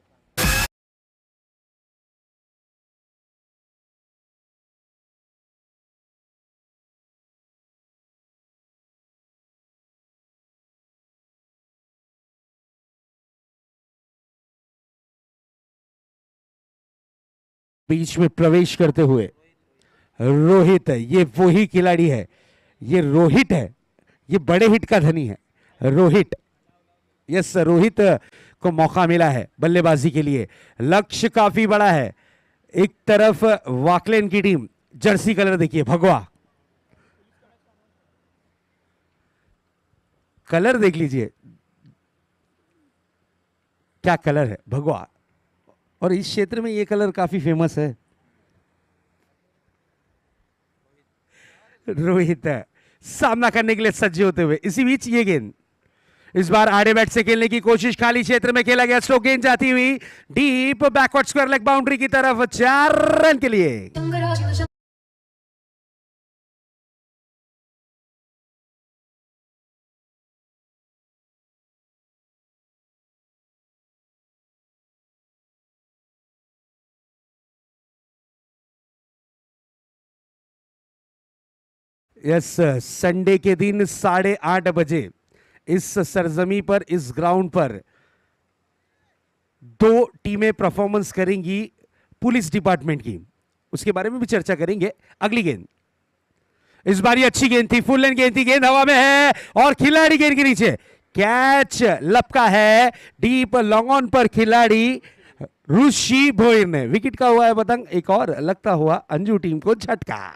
बीच में प्रवेश करते हुए रोहित, ये वही खिलाड़ी है, ये रोहित है, ये बड़े हिट का धनी है रोहित। यस, रोहित को मौका मिला है बल्लेबाजी के लिए, लक्ष्य काफी बड़ा है। एक तरफ वाकलेन की टीम, जर्सी कलर देखिए, भगवा कलर देख लीजिए, क्या कलर है, भगवा, और इस क्षेत्र में ये कलर काफी फेमस है। रोहित सामना करने के लिए सज्ज होते हुए, इसी बीच ये गेंद इस बार आड़े बैट से खेलने की कोशिश, खाली क्षेत्र में खेला गया, स्लो गेंद जाती हुई deep backward square leg boundary की तरफ, 4 रन के लिए। यस, संडे के दिन 8:30 बजे इस सरजमी पर, इस ग्राउंड पर 2 टीमें परफॉर्मेंस करेंगी पुलिस डिपार्टमेंट की, उसके बारे में भी चर्चा करेंगे। अगली गेंद, इस बार ये अच्छी गेंद थी, फुल लेंथ गेंद थी, गेंद हवा में है और खिलाड़ी गेंद के नीचे, कैच लपका है डीप लॉन्ग ऑन पर, खिलाड़ी ऋषि भोईर ने, विकेट का हुआ है पतंग, एक और लगता हुआ अंजू टीम को झटका।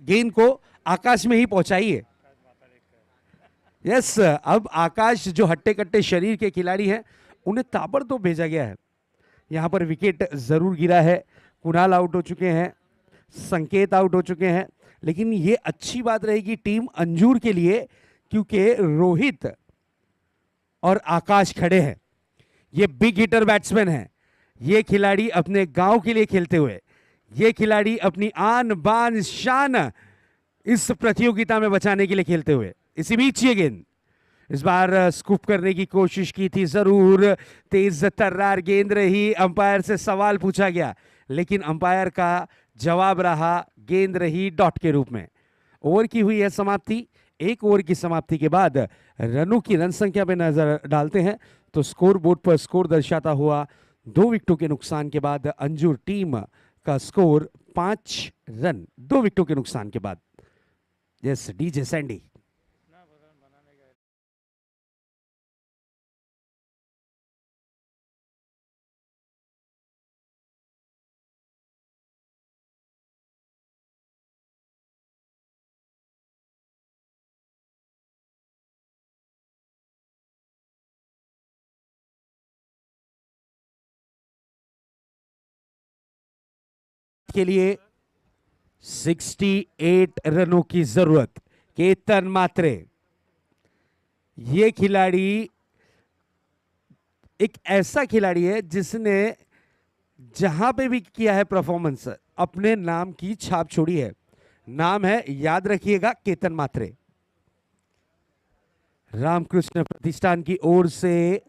गेंद को आकाश में ही पहुंचाइए। यस, अब आकाश जो हट्टे कट्टे शरीर के खिलाड़ी हैं, उन्हें ताबड़तोड़ भेजा गया है। यहां पर विकेट जरूर गिरा है, कुणाल आउट हो चुके हैं, संकेत आउट हो चुके हैं, लेकिन ये अच्छी बात रहेगी टीम अंजूर के लिए, क्योंकि रोहित और आकाश खड़े हैं, ये बिग हिटर बैट्समैन हैं, ये खिलाड़ी अपने गांव के लिए खेलते हुए, ये खिलाड़ी अपनी आन बान शान इस प्रतियोगिता में बचाने के लिए खेलते हुए। इसी बीच ये गेंद इस बार स्कूप करने की कोशिश की थी जरूर, तेज तर्रार गेंद रही, अंपायर से सवाल पूछा गया, लेकिन अंपायर का जवाब रहा, गेंद रही डॉट के रूप में। ओवर की हुई है समाप्ति। एक ओवर की समाप्ति के बाद रनों की रन संख्या पे नजर डालते हैं तो स्कोर बोर्ड पर स्कोर दर्शाता हुआ 2 विकेटों के नुकसान के बाद अंजूर टीम का स्कोर 5 रन 2 विकेटों के नुकसान के बाद। Yes, DJ Sandy. के लिए 68 रनों की जरूरत। केतन मात्रे, ये खिलाड़ी एक ऐसा खिलाड़ी है जिसने जहां पे भी किया है परफॉर्मेंस अपने नाम की छाप छोड़ी है। नाम है, याद रखिएगा, केतन मात्रे। रामकृष्ण प्रतिष्ठान की ओर से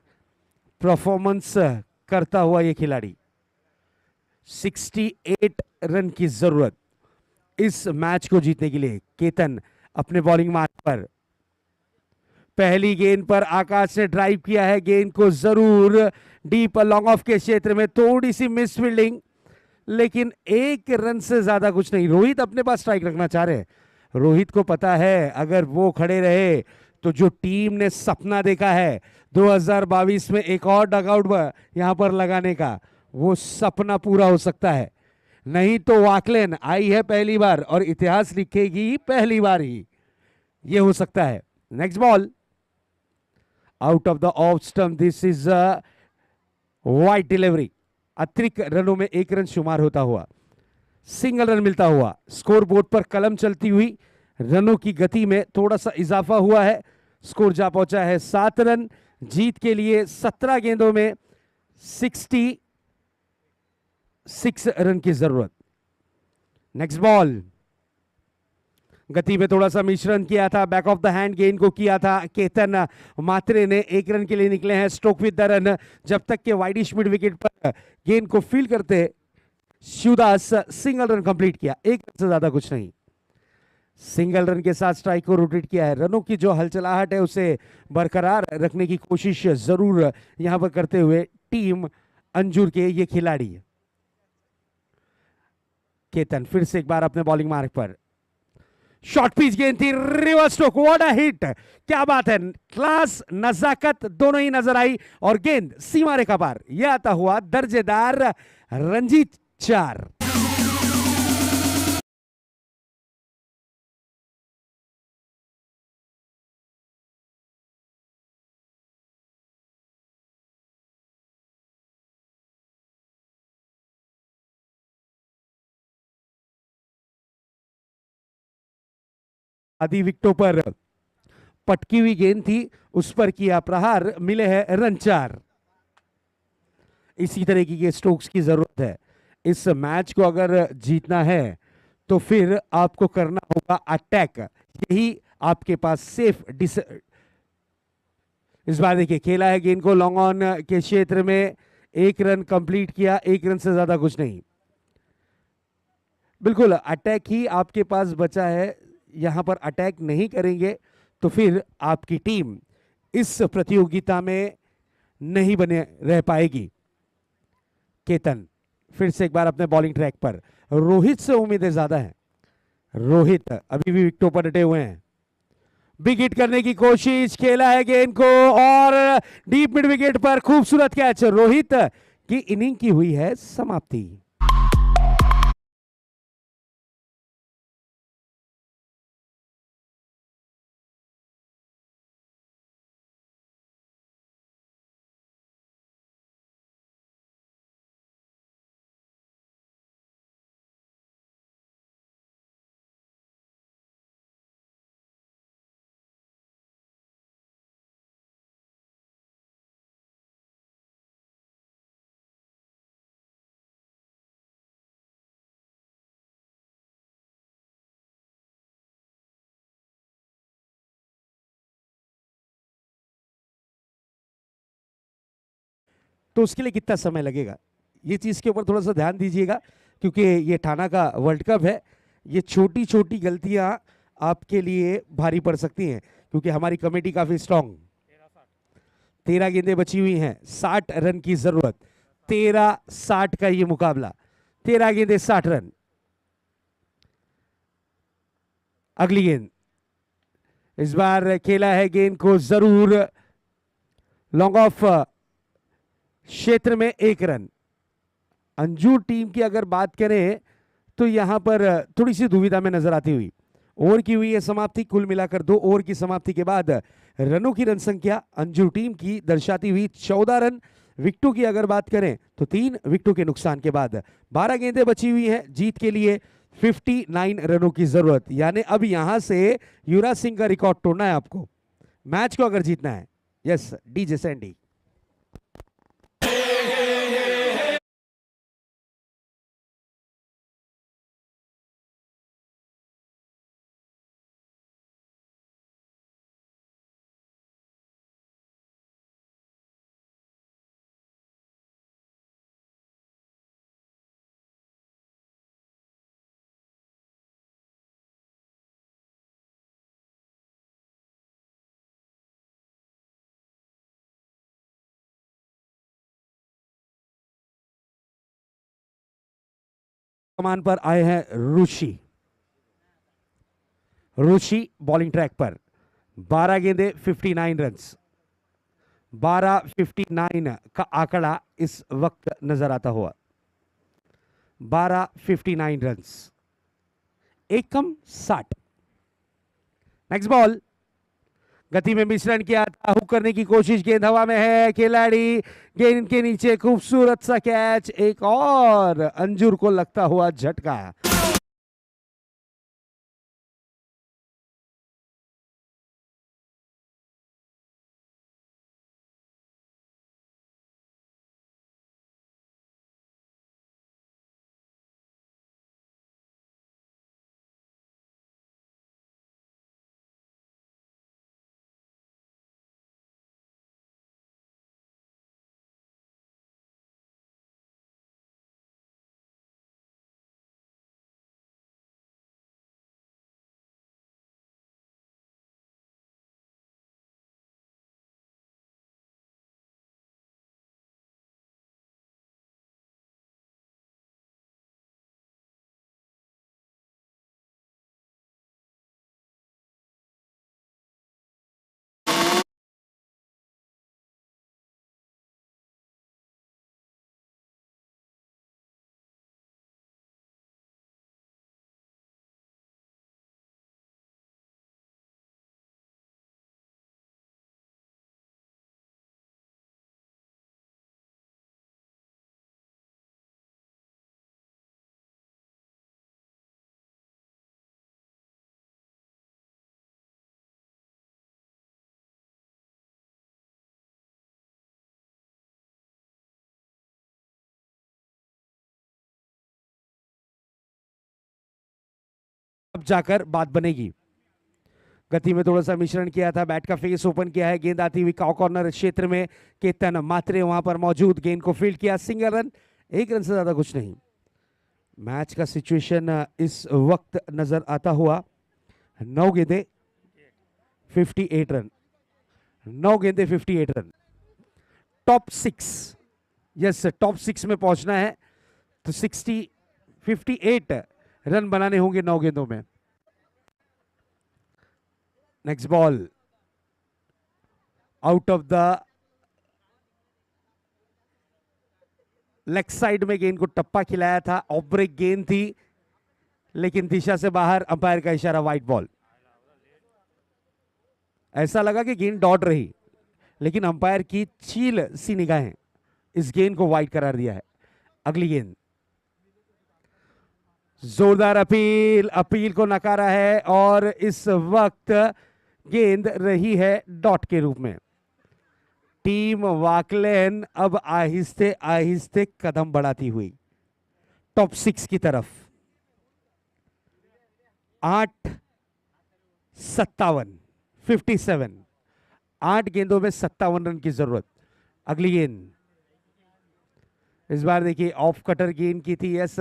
परफॉर्मेंस करता हुआ यह खिलाड़ी। 68 रन की जरूरत इस मैच को जीतने के लिए। केतन अपने बॉलिंग मार्क पर, पहली गेंद पर आकाश ने ड्राइव किया है गेंद को जरूर डीप लॉन्ग ऑफ के क्षेत्र में, थोड़ी सी मिस फील्डिंग, लेकिन एक रन से ज्यादा कुछ नहीं। रोहित अपने पास स्ट्राइक रखना चाह रहे हैं। रोहित को पता है अगर वो खड़े रहे तो जो टीम ने सपना देखा है 2022 में एक और डगआउट यहां पर लगाने का, वो सपना पूरा हो सकता है। नहीं तो वाकलेन आई है पहली बार और इतिहास लिखेगी पहली बार ही, ये हो सकता है। Next ball out of the off stump, this is wide delivery. अतिरिक्त रनों में एक रन शुमार होता हुआ, सिंगल रन मिलता हुआ, स्कोर बोर्ड पर कलम चलती हुई, रनों की गति में थोड़ा सा इजाफा हुआ है। स्कोर जा पहुंचा है 7 रन। जीत के लिए 17 गेंदों में 66 रन की जरूरत। नेक्स्ट बॉल, गति में थोड़ा सा मिश्रण किया था, बैक ऑफ द हैंड गेंद को किया था केतन मात्रे ने। 1 रन के लिए निकले हैं, स्ट्रोक विद द रन। जब तक के वाइडिश मिड विकेट पर गेंद को फील करते शिवदास, सिंगल रन कंप्लीट किया, 1 रन से ज्यादा कुछ नहीं। सिंगल रन के साथ स्ट्राइक को रोटेट किया है। रनों की जो हलचलाहट है उसे बरकरार रखने की कोशिश जरूर यहां पर करते हुए टीम अंजुर के ये खिलाड़ी। केतन फिर से एक बार अपने बॉलिंग मार्क पर, शॉर्ट पिच गेंद थी, reverse stroke, what a hit, क्या बात है। क्लास नजाकत दोनों ही नजर आई और गेंद सीमा रेखा पार। यह आता हुआ दर्जेदार रंजीत 4। आधी विकेटों पर पटकी हुई गेंद थी, उस पर किया प्रहार, मिले हैं रन 4। इसी तरह की स्ट्रोक्स की जरूरत है। इस मैच को अगर जीतना है तो फिर आपको करना होगा अटैक, यही आपके पास सेफ इस बार देखिए खेला है गेंद को लॉन्ग ऑन के क्षेत्र में, 1 रन कंप्लीट किया, 1 रन से ज्यादा कुछ नहीं। बिल्कुल अटैक ही आपके पास बचा है। यहां पर अटैक नहीं करेंगे तो फिर आपकी टीम इस प्रतियोगिता में नहीं बने रह पाएगी। केतन फिर से एक बार अपने बॉलिंग ट्रैक पर, रोहित से उम्मीदें ज्यादा हैं। रोहित अभी भी विकेटों पर डटे हुए हैं। बिग हिट करने की कोशिश, खेला है गेंद को और डीप मिड विकेट पर खूबसूरत कैच। रोहित की इनिंग की हुई है समाप्ति। तो उसके लिए कितना समय लगेगा, ये चीज के ऊपर थोड़ा सा ध्यान दीजिएगा, क्योंकि ये ठाणा का वर्ल्ड कप है। ये छोटी छोटी गलतियां आपके लिए भारी पड़ सकती हैं, क्योंकि हमारी कमेटी काफी स्ट्रांग। 13 गेंदें बची हुई हैं, 60 रन की जरूरत। 13-60 का ये मुकाबला, 13 गेंदें 60 रन। अगली गेंद, इस बार खेला है गेंद को जरूर लॉन्ग ऑफ क्षेत्र में, 1 रन। अंजुर टीम की अगर बात करें तो यहां पर थोड़ी सी दुविधा में नजर आती हुई। ओवर की हुई है समाप्ति, कुल मिलाकर 2 ओवर की समाप्ति के बाद रनों की रन संख्या अंजुर टीम की दर्शाती हुई 14 रन, विकेटों की अगर बात करें तो 3 विकेटों के नुकसान के बाद 12 गेंदें बची हुई हैं। जीत के लिए 59 रनों की जरूरत, यानी अब यहां से युवराज सिंह का रिकॉर्ड तोड़ना है आपको, मैच को अगर जीतना है। Yes DJ Sandy. कमान पर आए हैं ऋषि। ऋषि बॉलिंग ट्रैक पर 12 गेंदे 59 रन्स, 12:59 का आंकड़ा इस वक्त नजर आता हुआ। 12:59 रन्स, एक कम 60। नेक्स्ट बॉल, गति में मिश्रण किया था, हुक करने की कोशिश, गेंद हवा में है, खिलाड़ी गेंद के नीचे, खूबसूरत सा कैच, एक और अंजुर को लगता हुआ झटका। अब जाकर बात बनेगी। गति में थोड़ा सा मिश्रण किया था, बैट का फेस ओपन किया है, गेंद आती हुई काउ कॉर्नर क्षेत्र में, केतन मात्रे वहां पर मौजूद, गेंद को फील्ड किया, सिंगल रन, 1 रन से ज्यादा कुछ नहीं। मैच का सिचुएशन इस वक्त नजर आता हुआ 9 गेंदे 58 रन, 9 गेंदे 58 रन, टॉप 6। यस, टॉप 6 में पहुंचना है तो 58 रन बनाने होंगे 9 गेंदों में। Next ball, out of the leg side में गेंद को टप्पा खिलाया था, ऑफ ब्रेक गेंद थी लेकिन दिशा से बाहर, अंपायर का इशारा, वाइड बॉल। ऐसा लगा कि गेंद डॉट रही लेकिन अंपायर की चील सी निगाहें इस गेंद को वाइड करार दिया है। अगली गेंद, जोरदार अपील, अपील को नकारा है और इस वक्त गेंद रही है डॉट के रूप में। टीम वाकलैन अब आहिस्ते आहिस्ते कदम बढ़ाती हुई टॉप 6 की तरफ। 57, 8 गेंदों में 57 रन की जरूरत। अगली गेंद, इस बार देखिए ऑफ कटर गेंद की थी। यस,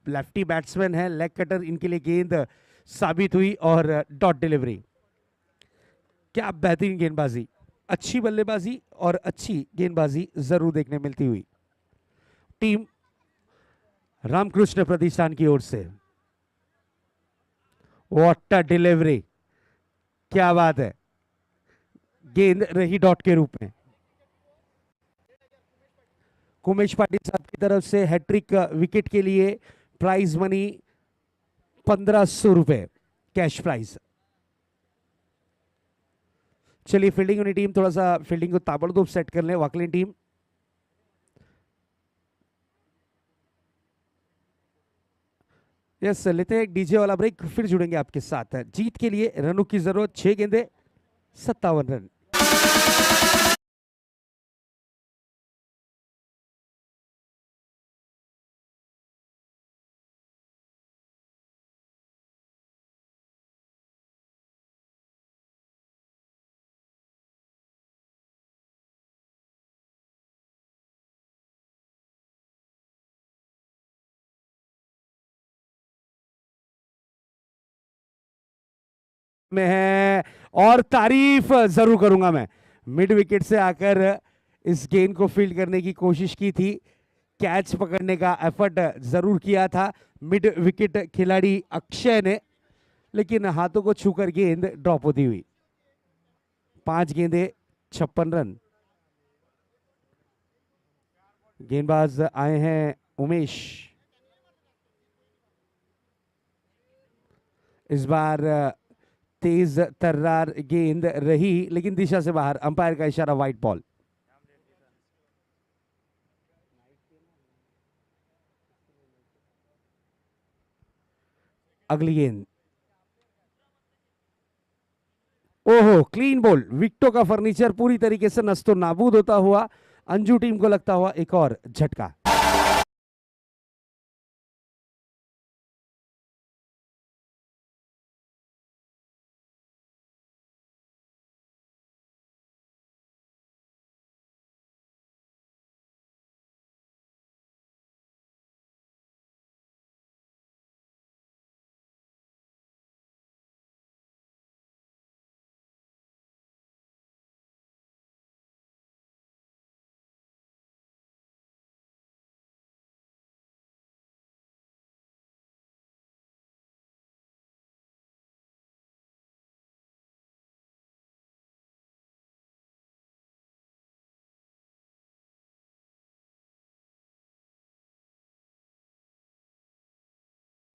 लेफ्टी बैट्समैन है, लेग कटर इनके लिए गेंद साबित हुई और डॉट डिलीवरी। क्या बेहतरीन गेंदबाजी, अच्छी बल्लेबाजी और अच्छी गेंदबाजी जरूर देखने मिलती हुई टीम रामकृष्ण प्रतिष्ठान की ओर से। व्हाट अ डिलीवरी, क्या बात है, गेंद रही डॉट के रूप में। उमेश पाटिल साहब की तरफ से हैट्रिक विकेट के लिए प्राइज मनी 1500 रुपए कैश प्राइज। चलिए फील्डिंग यूनिट टीम थोड़ा सा फील्डिंग को ताबड़तोड़ सेट कर ले। वाकलिन टीम यस, लेते हैं एक डीजे वाला ब्रेक, फिर जुड़ेंगे आपके साथ। जीत के लिए रनों की जरूरत, 6 गेंदे 57 रन। में है और तारीफ जरूर करूंगा मैं, मिड विकेट से आकर इस गेंद को फील्ड करने की कोशिश की थी, कैच पकड़ने का एफर्ट जरूर किया था मिड विकेट खिलाड़ी अक्षय ने, लेकिन हाथों को छूकर गेंद ड्रॉप होती हुई। 5 गेंदे 56 रन। गेंदबाज आए हैं उमेश। इस बार तेज तर्रार गेंद रही, लेकिन दिशा से बाहर, अंपायर का इशारा, वाइट बॉल। अगली गेंद, ओहो, क्लीन बॉल। विकेटों का फर्नीचर पूरी तरीके से नस्तो नाबूद होता हुआ अंजू टीम को लगता हुआ एक और झटका।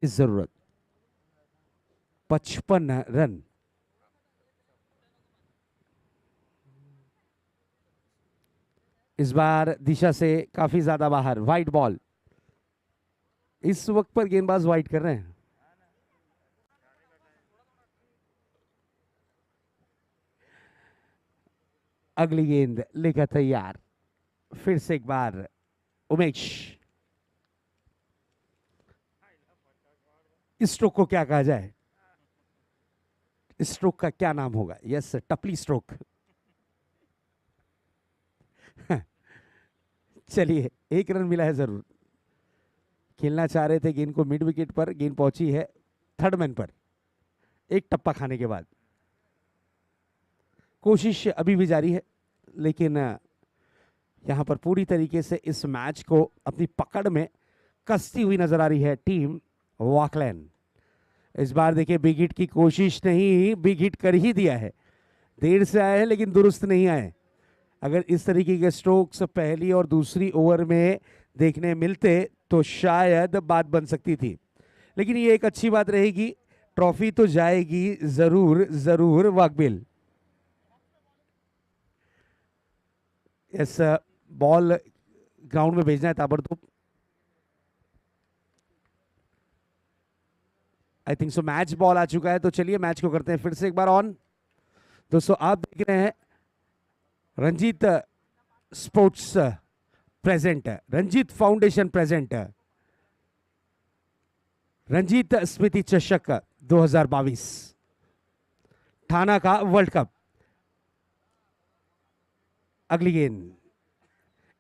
इस जरूरत 55 रन। इस बार दिशा से काफी ज्यादा बाहर, वाइट बॉल। इस वक्त पर गेंदबाज वाइट कर रहे हैं। अगली गेंद लेकर तैयार, फिर से एक बार उमेश। इस स्ट्रोक को क्या कहा जाए, इस स्ट्रोक का क्या नाम होगा? यस, टपली स्ट्रोक। चलिए, 1 रन मिला है जरूर। खेलना चाह रहे थे गेंद को मिड विकेट पर, गेंद पहुंची है थर्ड मैन पर, एक टप्पा खाने के बाद। कोशिश अभी भी जारी है, लेकिन यहां पर पूरी तरीके से इस मैच को अपनी पकड़ में कसती हुई नजर आ रही है टीम वॉकलैंड। इस बार देखिए, बिग हिट की कोशिश नहीं, बिग हिट कर ही दिया है। देर से आए हैं लेकिन दुरुस्त नहीं आए। अगर इस तरीके के स्ट्रोक्स पहली और दूसरी ओवर में देखने मिलते तो शायद बात बन सकती थी, लेकिन ये एक अच्छी बात रहेगी, ट्रॉफी तो जाएगी जरूर जरूर वाकबिल। इस बॉल ग्राउंड में भेजना है ताबड़तोड़। I think so match ball आ चुका है, तो चलिए मैच को करते हैं फिर से एक बार ऑन। दोस्तों, आप देख रहे हैं Ranjit sports present, Ranjit foundation present Ranjit Smriti चषक 2022 ठाना का वर्ल्ड कप। अगली गेंद,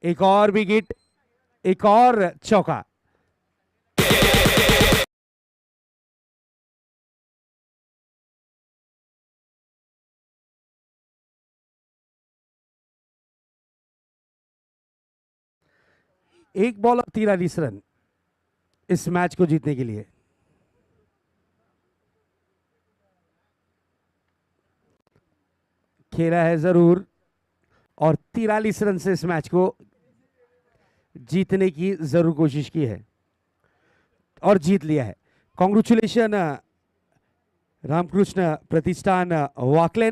एक और विकेट, एक और चौका। एक बॉल और 43 रन इस मैच को जीतने के लिए। खेला है जरूर और 43 रन से इस मैच को जीतने की जरूर कोशिश की है और जीत लिया है। कॉन्ग्रेचुलेशन रामकृष्ण प्रतिष्ठान वॉकलैंड।